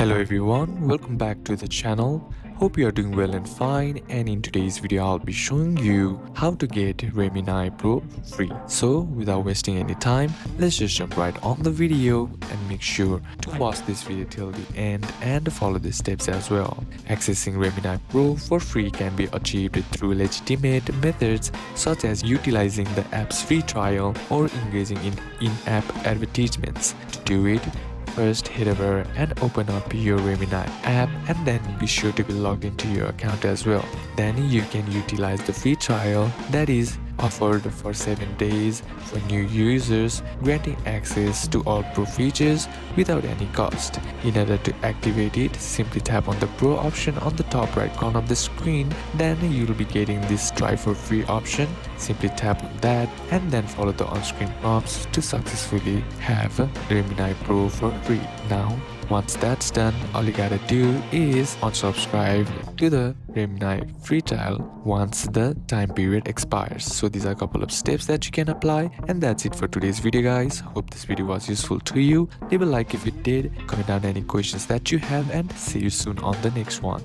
Hello everyone, welcome back to the channel. Hope you are doing well and fine, and in today's video I'll be showing you how to get Remini Pro free. So without wasting any time, let's just jump right on the video and make sure to watch this video till the end and follow the steps as well. Accessing Remini Pro for free can be achieved through legitimate methods such as utilizing the app's free trial or engaging in in-app advertisements. To do it, first head over and open up your Remini app, and then be sure to be logged into your account as well. Then you can utilize the free trial that is offered for 7 days for new users, granting access to all Pro features without any cost. In order to activate it, simply tap on the Pro option on the top right corner of the screen. Then you'll be getting this try for free option. Simply tap on that and then follow the on-screen prompts to successfully have Remini Pro for free. Now, once that's done, all you gotta do is unsubscribe to the Remini free trial once the time period expires. So these are a couple of steps that you can apply, and that's it for today's video guys. Hope this video was useful to you. Leave a like if it did, comment down any questions that you have, and see you soon on the next one.